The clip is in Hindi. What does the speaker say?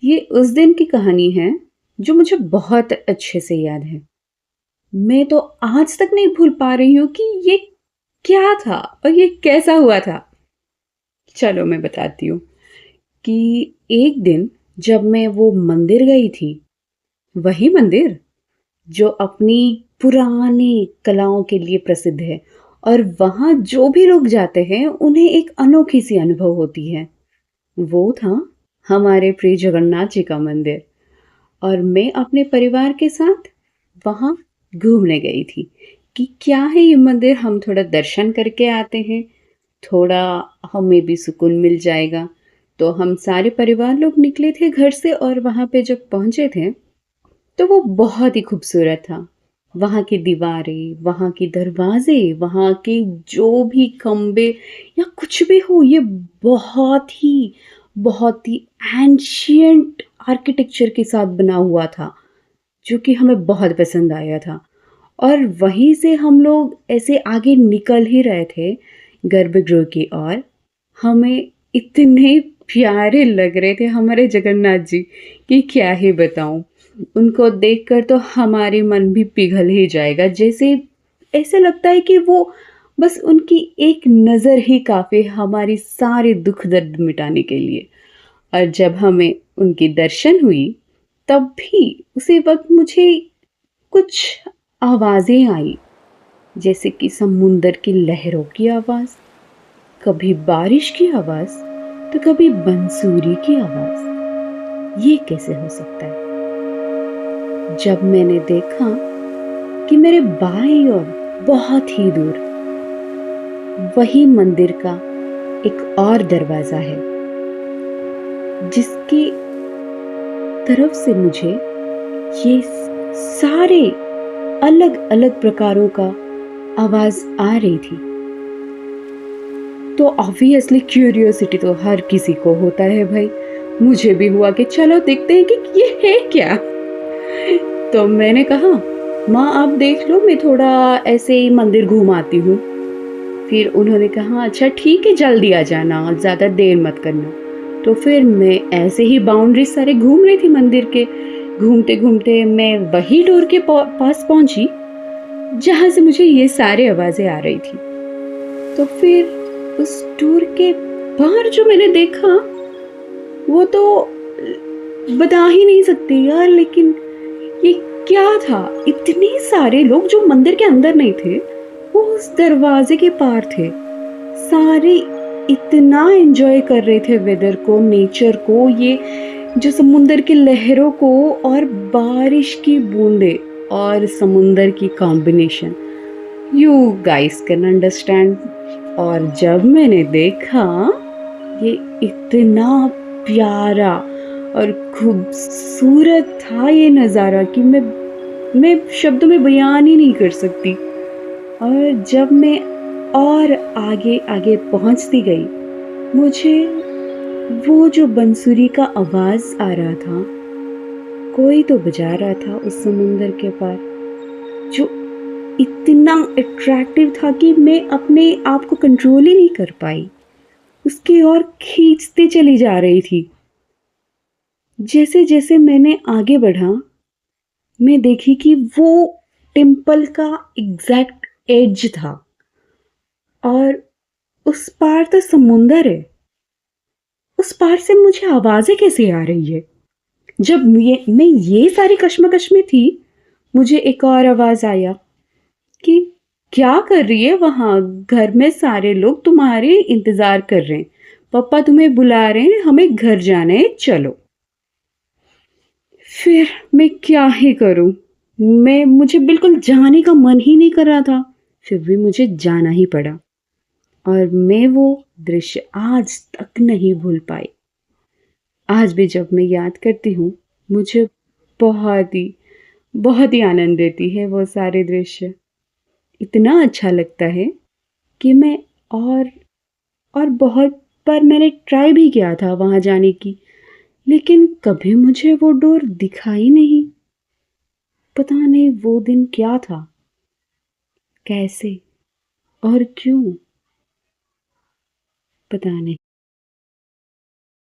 ये उस दिन की कहानी है जो मुझे बहुत अच्छे से याद है। मैं तो आज तक नहीं भूल पा रही हूँ कि ये क्या था और ये कैसा हुआ था। चलो मैं बताती हूँ कि एक दिन जब मैं वो मंदिर गई थी, वही मंदिर जो अपनी पुरानी कलाओं के लिए प्रसिद्ध है और वहाँ जो भी लोग जाते हैं उन्हें एक अनोखी सी अनुभव होती है। वो था हमारे प्रिय जगन्नाथ जी का मंदिर। और मैं अपने परिवार के साथ वहाँ घूमने गई थी कि क्या है ये मंदिर, हम थोड़ा दर्शन करके आते हैं, थोड़ा हमें भी सुकून मिल जाएगा। तो हम सारे परिवार लोग निकले थे घर से और वहाँ पे जब पहुँचे थे तो वो बहुत ही खूबसूरत था। वहाँ की दीवारें, वहाँ के दरवाजे, वहाँ के जो भी खंबे या कुछ भी हो, ये बहुत ही एंशियंट आर्किटेक्चर के साथ बना हुआ था, जो कि हमें बहुत पसंद आया था। और वहीं से हम लोग ऐसे आगे निकल ही रहे थे गर्भगृह की ओर। हमें इतने प्यारे लग रहे थे हमारे जगन्नाथ जी कि क्या ही बताऊं। उनको देखकर तो हमारे मन भी पिघल ही जाएगा। जैसे ऐसे लगता है कि वो बस उनकी एक नज़र ही काफ़ी हमारी सारे दुख दर्द मिटाने के लिए। और जब हमें उनकी दर्शन हुई तब भी उसी वक्त मुझे कुछ आवाज़ें आई, जैसे कि समुंदर की लहरों की आवाज़, कभी बारिश की आवाज़, तो कभी बंसुरी की आवाज़। ये कैसे हो सकता है? जब मैंने देखा कि मेरे बाईं ओर बहुत ही दूर वही मंदिर का एक और दरवाज़ा है, जिसकी तरफ से मुझे ये सारे अलग-अलग प्रकारों का आवाज़ आ रही थी। तो ऑब्वियसली क्यूरियोसिटी तो हर किसी को होता है भाई। मुझे भी हुआ कि चलो देखते हैं कि ये है क्या। तो मैंने कहा, माँ आप देख लो, मैं थोड़ा ऐसे ही मंदिर घूम आती हूँ। फिर उन्होंने कहा अच्छा ठीक है, जल्दी आ जाना, ज़्यादा देर मत करना। तो फिर मैं ऐसे ही बाउंड्री सारे घूम रही थी मंदिर के। घूमते घूमते मैं वही डोर के पास पहुंची जहां से मुझे ये सारे आवाजें आ रही थी। तो फिर उस टूर के बाहर जो मैंने देखा वो तो बता ही नहीं सकती यार। लेकिन ये क्या था? इतने सारे लोग जो मंदिर के अंदर नहीं थे, वो उस दरवाजे के पार थे। सारे इतना एंजॉय कर रहे थे वेदर को, नेचर को, ये जो समुंदर की लहरों को और बारिश की बूंदे और समुंदर की combination. You guys can understand. और जब मैंने देखा ये इतना प्यारा और खूबसूरत था ये नज़ारा कि मैं शब्दों में बयान ही नहीं कर सकती। और जब मैं और आगे आगे पहुंचती गई, मुझे वो जो बंसुरी का आवाज आ रहा था, कोई तो बजा रहा था उस समुंदर के पार, जो इतना अट्रैक्टिव था कि मैं अपने आप को कंट्रोल ही नहीं कर पाई। उसकी ओर खींचती चली जा रही थी। जैसे जैसे मैंने आगे बढ़ा, मैं देखी कि वो टेम्पल का एग्जैक्ट एज था और उस पार तो समुंदर है। उस पार से मुझे आवाजें कैसे आ रही है? जब मैं ये सारी कश्मकश में थी, मुझे एक और आवाज आया कि क्या कर रही है वहां? घर में सारे लोग तुम्हारे इंतजार कर रहे हैं, पापा तुम्हें बुला रहे हैं, हमें घर जाना है, चलो। फिर मैं क्या ही करूं? मुझे बिल्कुल जाने का मन ही नहीं कर रहा था, फिर भी मुझे जाना ही पड़ा। और मैं वो दृश्य आज तक नहीं भूल पाई। आज भी जब मैं याद करती हूँ, मुझे बहुत ही बहुत ही आनंद देती है वो सारे दृश्य। इतना अच्छा लगता है कि मैं और और बहुत बार मैंने ट्राई भी किया था वहां जाने की, लेकिन कभी मुझे वो डोर दिखाई नहीं। पता नहीं वो दिन क्या था, कैसे और क्यों, पता नहीं।